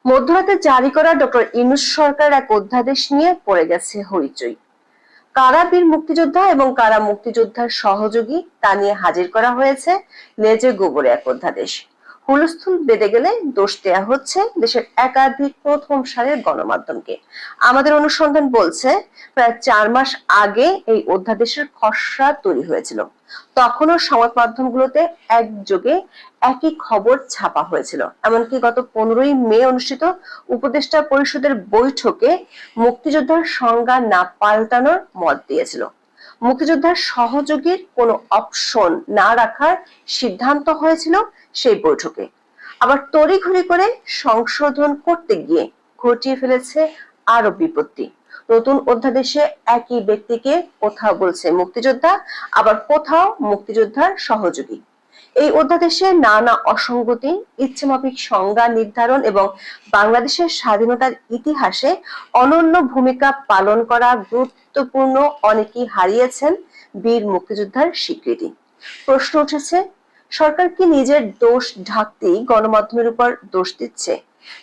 মধ্যরাতে জারি করা ডক্টর ইউনূস সরকার এক অধ্যাদেশ নিয়ে পড়ে গেছে হইচই। কারা বীর মুক্তিযোদ্ধা এবং কারা মুক্তিযোদ্ধার সহযোগী তা নিয়ে হাজির করা হয়েছে লেজে গোবরে এক অধ্যাদেশ। হুলস্থুল বেঁধে গেলে দোষ দেয়া হচ্ছে দেশের একাধিক প্রথম সারির গণমাধ্যমকে। আমাদের অনুসন্ধান বলছে প্রায় 4 মাস আগে এই অধ্যাদেশের খসড়া তৈরি হয়েছিল। তখনও সংবাদ মাধ্যমগুলোতে একযোগে একই খবর ছাপা হয়েছিল। এমনকি গত 15ই মে অনুষ্ঠিত উপদেষ্টা পরিষদের বৈঠকে মুক্তিযোদ্ধার সংজ্ঞা না পাল্টানোর মত দিয়েছিল। মুক্তিযোদ্ধার সহযোগীর কোনো অপশন না রাখার সিদ্ধান্ত হয়েছিল সেই বৈঠকে। আবার তড়িঘড়ি করে সংশোধন করতে গিয়ে ঘটিয়ে ফেলেছে আরো বিপত্তি। নতুন অধ্যাদেশে একই ব্যক্তিকে কোথাও বলছে মুক্তিযোদ্ধা, আবার কোথাও মুক্তিযোদ্ধার সহযোগী। এই অধ্যাদেশে নানা অসঙ্গতি, ইচ্ছেমাফিক সংজ্ঞা নির্ধারণ এবং বাংলাদেশের স্বাধীনতার ইতিহাসে অনন্য ভূমিকা পালন করা গুরুত্বপূর্ণ অনেকেই হারিয়েছেন বীর মুক্তিযোদ্ধার স্বীকৃতি। প্রশ্ন উঠেছে, সরকার কি নিজের দোষ ঢাকতেই গণমাধ্যমের উপর দোষ দিচ্ছে?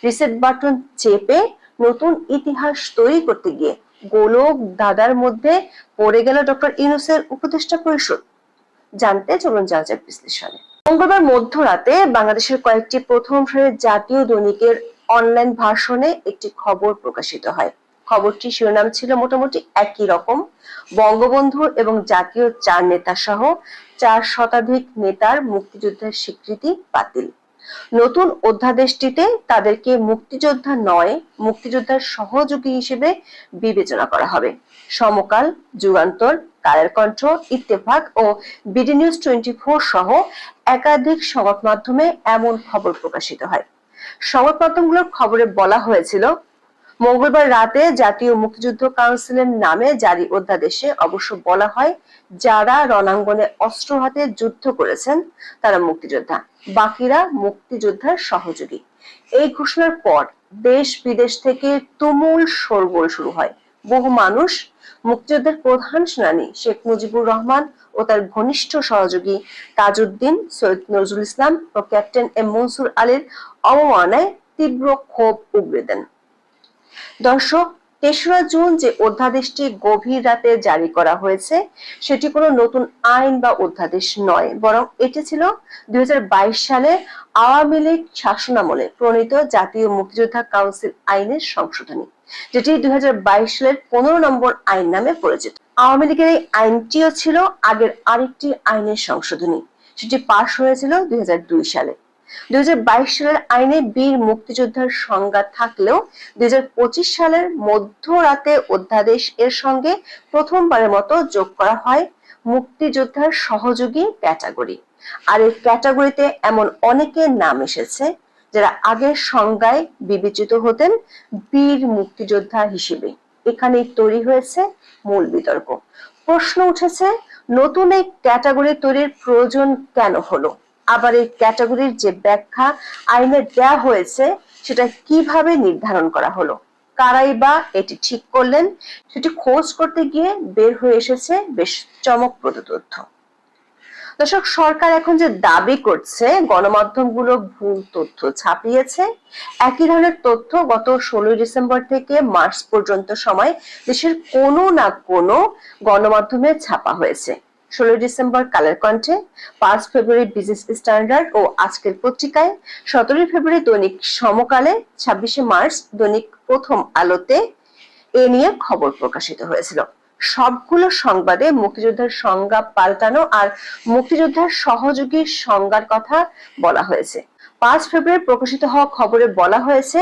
রিসেট বাটন চেপে নতুন ইতিহাস তৈরি করতে গিয়ে গোলক দাদার মধ্যে পড়ে গেল ডক্টর ইউনূসের উপদেষ্টা পরিষদ। জানতে চলুন যাওয়া যাক বিশ্লেষণে। মঙ্গলবার মধ্যরাতে বাংলাদেশের কয়েকটি প্রথম সারির জাতীয় দৈনিকের অনলাইন ভার্সনে একটি খবর প্রকাশিত হয়। খবরটির শিরোনাম ছিল মোটামুটি একই রকম, বঙ্গবন্ধু এবং জাতীয় 4 নেতা সহ 4 শতাধিক নেতার মুক্তিযুদ্ধের স্বীকৃতি বাতিল। নতুন অধ্যাদেশটিতে তাদেরকে মুক্তিযোদ্ধা নয়, মুক্তিযোদ্ধার সহযোগী হিসেবে বিবেচনা করা হবে। সমকাল, যুগান্তর, কালের কণ্ঠ, ইত্তেফাক ও বিডি নিউজ 24 সহ একাধিক সংবাদ মাধ্যমে এমন খবর প্রকাশিত হয়। সংবাদ মাধ্যমগুলোর খবরে বলা হয়েছিল, মঙ্গলবার রাতে জাতীয় মুক্তিযুদ্ধ কাউন্সিলের নামে জারি অধ্যাদেশে অবশ্য বলা হয়, যারা রণাঙ্গনে অস্ত্র হাতে যুদ্ধ করেছেন তারা মুক্তিযোদ্ধা, বাকিরা মুক্তিযোদ্ধার সহযোগী। এই ঘোষণার পর দেশ বিদেশ থেকে তুমুল শোরগোল শুরু হয়। বহু মানুষ মুক্তিযুদ্ধের প্রধান সেনানী শেখ মুজিবুর রহমান ও তার ঘনিষ্ঠ সহযোগী তাজউদ্দিন, সৈয়দ নজরুল ইসলাম ও ক্যাপ্টেন এম মনসুর আলীর অবমাননায় তীব্র ক্ষোভ উগরে দেন। দর্শক, 3রা জুন যে অধ্যাদেশটি গভীর রাতে জারি করা হয়েছে সেটি কোনো নতুন আইন বা অধ্যাদেশ নয়, বরং এটি ছিল 2022 সালে আওয়ামী লীগ শাসনামলে প্রণীত জাতীয় মুক্তিযোদ্ধা কাউন্সিল আইনের সংশোধনী, যেটি 2022 সালের 15 নম্বর আইন নামে পরিচিত। আওয়ামী লীগের এই আইনটিও ছিল আগের আরেকটি আইনের সংশোধনী, সেটি পাশ হয়েছিল 2002 সালে। 2022 সালের আইনে বীর মুক্তিযোদ্ধার সংজ্ঞা থাকলেও 2025 সালের মধ্যরাতে অধ্যাদেশ এর সঙ্গে প্রথমবারের মতো যোগ করা হয় মুক্তিযোদ্ধার সহযোগী ক্যাটাগরি। আর এই ক্যাটাগরিতে এমন অনেকের নাম এসেছে যারা আগের সংজ্ঞায় বিবেচিত হতেন বীর মুক্তিযোদ্ধা হিসেবে। এখানেই তৈরি হয়েছে মূল বিতর্ক। প্রশ্ন উঠেছে, নতুন এই ক্যাটাগরি তৈরির প্রয়োজন কেন হলো? আবার এই ক্যাটাগরির যে ব্যাখ্যা আইনে দেয়া হয়েছে সেটা কিভাবে নির্ধারণ করা হলো? কারাই বা এটি ঠিক করলেন? সেটি খোঁজ করতে গিয়ে বের হয়ে এসেছে বেশ চমকপ্রদ তথ্য। দর্শক, সরকার এখন যে দাবি করছে গণমাধ্যমগুলো ভুল তথ্য ছাপিয়েছে, একই ধরনের তথ্য গত 16 ডিসেম্বর থেকে মার্চ পর্যন্ত সময় দেশের কোনো না কোনো গণমাধ্যমে ছাপা হয়েছে। 16 ডিসেম্বর কালের কণ্ঠে, 5 ফেব্রুয়ারি বিজনেস স্ট্যান্ডার্ড ও আজকের পত্রিকায়, 17 ফেব্রুয়ারি দৈনিক সমকালে, 26 মার্চ দৈনিক প্রথম আলোতে এ নিয়ে খবর প্রকাশিত হয়েছিল। সবগুলো সংবাদে মুক্তিযোদ্ধার সংজ্ঞা পাল্টানো আর মুক্তিযোদ্ধার সহযোগীর সংজ্ঞার কথা বলা হয়েছে। 5 ফেব্রুয়ারি প্রকাশিত হওয়া খবরে বলা হয়েছে,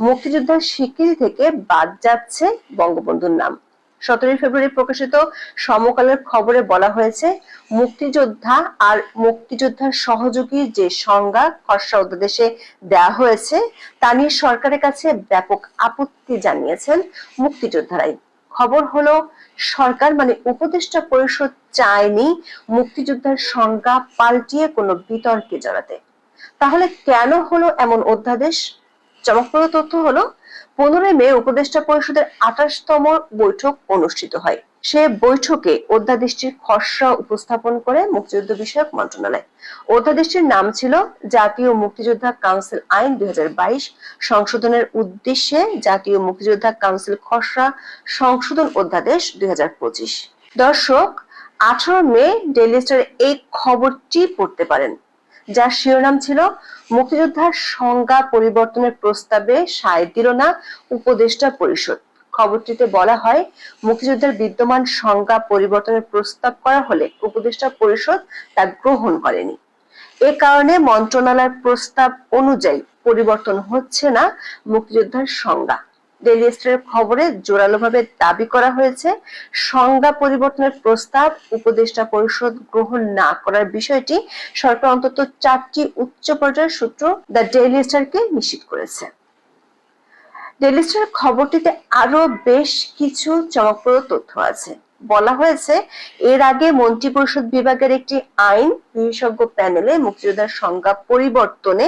মুক্তিযোদ্ধার স্বীকৃতি থেকে বাদ যাচ্ছে বঙ্গবন্ধুর নাম। 17 ফেব্রুয়ারি প্রকাশিত সমকালের খবরে বলা হয়েছে, মুক্তিযোদ্ধা আর মুক্তিযোদ্ধার সহযোগীর যে সংজ্ঞা খসড়া অধ্যাদেশে দেওয়া হয়েছে তা নিয়ে সরকারের কাছে ব্যাপক আপত্তি জানিয়েছেন মুক্তিযোদ্ধারাই। খবর হলো, সরকার মানে উপদেষ্টা পরিষদ চায়নি মুক্তিযোদ্ধার সংজ্ঞা পাল্টিয়ে কোনো বিতর্কে জড়াতে। তাহলে কেন হলো এমন অধ্যাদেশ? চমকপ্রদ তথ্য হলো, 15 মে উপদেষ্টা পরিষদের 28তম বৈঠক অনুষ্ঠিত হয়। সে বৈঠকে অধ্যাদেশটির খসড়া উপস্থাপন করে মুক্তিযুদ্ধ বিষয়ক মন্ত্রণালয়। অধ্যাদেশটির নাম ছিল জাতীয় মুক্তিযোদ্ধা কাউন্সিল আইন 2022 সংশোধনের উদ্দেশ্যে জাতীয় মুক্তিযোদ্ধা কাউন্সিল খসড়া সংশোধন অধ্যাদেশ 2025। দর্শক, 18 মে ডেইলি স্টারে এই খবরটি পড়তে পারেন, যার শিরোনাম ছিল মুক্তিযোদ্ধার সংজ্ঞা পরিবর্তনের প্রস্তাবে সায় দিল না উপদেষ্টা পরিষদ। খবরটিতে বলা হয়, মুক্তিযোদ্ধার বিদ্যমান সংজ্ঞা পরিবর্তনের প্রস্তাব করা হলে উপদেষ্টা পরিষদ তা গ্রহণ করেনি। এ কারণে মন্ত্রণালয়ের প্রস্তাব অনুযায়ী পরিবর্তন হচ্ছে না মুক্তিযোদ্ধার সংজ্ঞা। ডেইলি স্টারের খবরে জোরালোভাবে দাবি করা হয়েছে, সংজ্ঞা পরিবর্তনের প্রস্তাব উপদেষ্টা পরিষদ গ্রহণ না করার বিষয়টি সরকার অন্তত 4টি উচ্চ পর্যায়ের সূত্র দ্য ডেইলি স্টারকে নিশ্চিত করেছে। ডেইলি স্টার খবরটিতে আরো বেশ কিছু চমকপ্রদ তথ্য আছে। বলা হয়েছে, এর আগে মন্ত্রিপরিষদ বিভাগের একটি আইন বিশেষজ্ঞ প্যানেলে মুক্তিযোদ্ধার সংজ্ঞা পরিবর্তনে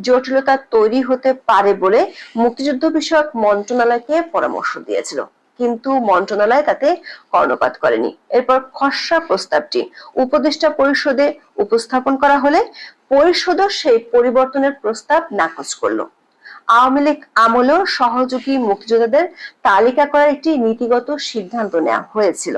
জটিলতা তৈরি হতে পারে বলে মুক্তিযুদ্ধ বিষয়ক মন্ত্রণালয়কে পরামর্শ দিয়েছিল, কিন্তু মন্ত্রণালয় তাতে কর্ণপাত করেনি। এরপর খসড়া প্রস্তাবটি উপদেষ্টা পরিষদে উপস্থাপন করা হলে পরিষদও সেই পরিবর্তনের প্রস্তাব নাকচ করলো। আওয়ামী লীগ আমলেও সহযোগী মুক্তিযোদ্ধাদের তালিকা করার একটি নীতিগত সিদ্ধান্ত নেওয়া হয়েছিল।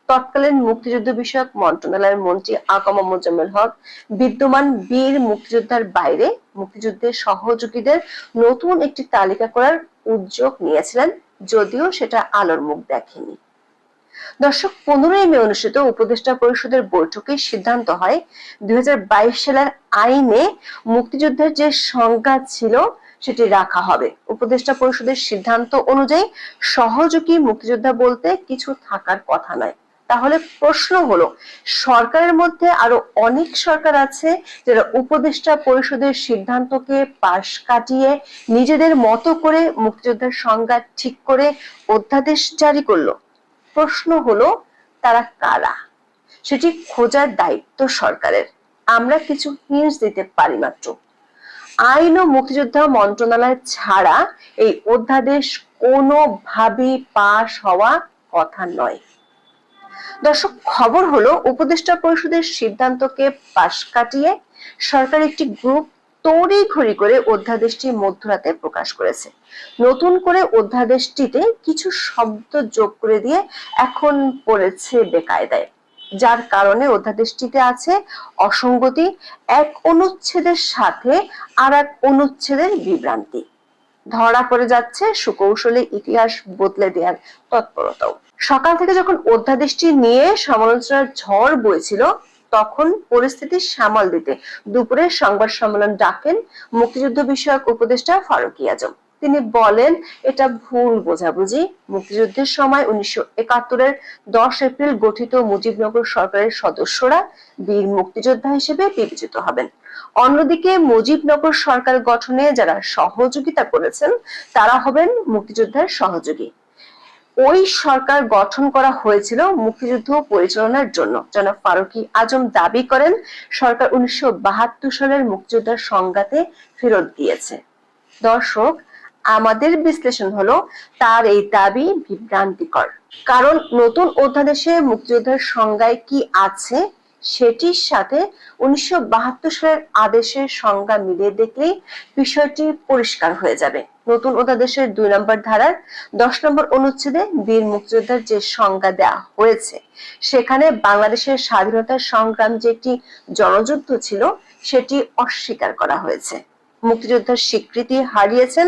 তৎকালীন মুক্তিযুদ্ধ বিষয়ক মন্ত্রণালয়ের মন্ত্রী আকাম মোজাম্মেল হক বিদ্যমান বীর মুক্তিযোদ্ধার বাইরে মুক্তিযুদ্ধের সহযোগীদের নতুন একটি তালিকা করার উদ্যোগ নিয়েছিলেন, যদিও সেটা আলোর মুখ দেখেনি। দর্শক, 15 মে অনুষ্ঠিত উপদেষ্টা পরিষদের বৈঠকে সিদ্ধান্ত হয় 2022 সালের আইনে মুক্তিযুদ্ধের যে সংজ্ঞা ছিল সেটি রাখা হবে। উপদেষ্টা পরিষদের সিদ্ধান্ত অনুযায়ী সহযোগী মুক্তিযোদ্ধা বলতে কিছু থাকার কথা নয়। তাহলে প্রশ্ন হলো, সরকারের মধ্যে আরো অনেক সরকার আছে যারা উপদেষ্টা পরিষদের সিদ্ধান্তকে পাশ কাটিয়ে নিজেদের মতো করে মুক্তিযোদ্ধার সংজ্ঞা ঠিক করে অধ্যাদেশ জারি করলো। প্রশ্ন হলো, তারা কারা? সেটি খোঁজার দায়িত্ব সরকারের। আমরা কিছু হিন্টস দিতে পারি মাত্র। আইন ও মুক্তিযোদ্ধা মন্ত্রণালয় ছাড়া এই অধ্যাদেশ কোনোভাবেই পাশ হওয়া কথা নয়। দর্শক, খবর হলো, উপদেষ্টা পরিষদের সিদ্ধান্তকে পাশ কাটিয়ে সরকার একটি গ্রুপ তড়িঘড়ি করে অধ্যাদেশটি মধ্যরাতে প্রকাশ করেছে। নতুন করে অধ্যাদেশটিতে কিছু শব্দ যোগ করে দিয়ে এখন পড়েছে বেকায়দায়, যার কারণে অধ্যাদেশটিতে আছে অসঙ্গতি, এক অনুচ্ছেদের সাথে আর এক অনুচ্ছেদের বিভ্রান্তি। ধরা পড়ে যাচ্ছে সুকৌশলে ইতিহাস বদলে দেওয়ার তৎপরতাও। সকাল থেকে যখন অধ্যাদেশটি নিয়ে সমালোচনার ঝড় বইছিল, তখন পরিস্থিতি সামাল দিতে দুপুরে সংবাদ সম্মেলন ডাকেন মুক্তিযুদ্ধ বিষয়ক উপদেষ্টা ফারুকী আজম। তিনি বলেন, এটা ভুল বোঝাবুঝি। মুক্তিযুদ্ধের সময় 1971-এর 10 এপ্রিল গঠিত মুজিবনগর সরকারের সদস্যরা বীর মুক্তিযোদ্ধা হিসেবে বিবেচিত হবেন। অন্যদিকে মুজিবনগর সরকার গঠনে যারা সহযোগিতা করেছেন তারা হবেন মুক্তিযোদ্ধার সহযোগী। ওই সরকার গঠন করা হয়েছিল মুক্তিযুদ্ধ পরিচালনার জন্য। জনাব ফারুকী আজম দাবি করেন, সরকার 1972 সালের মুক্তিযোদ্ধার সংজ্ঞাতে ফেরত দিয়েছে। দর্শক, আমাদের বিশ্লেষণ হলো, তার এই দাবি বিভ্রান্তিকর। কারণ নতুন অধ্যাদেশে মুক্তিযোদ্ধার সংজ্ঞায় কি আছে সেটির সাথে 1972 সালের আদেশের সংজ্ঞা মিলিয়ে দেখলেই বিষয়টি পরিষ্কার হয়ে যাবে। নতুন অধ্যাদেশের 2 নম্বর ধারার 10 নম্বর অনুচ্ছেদে বীর মুক্তিযোদ্ধার যে সংজ্ঞা দেওয়া হয়েছে, সেখানে বাংলাদেশের স্বাধীনতার সংগ্রাম যে একটি জনযুদ্ধ ছিল সেটি অস্বীকার করা হয়েছে। মুক্তিযোদ্ধার স্বীকৃতি হারিয়েছেন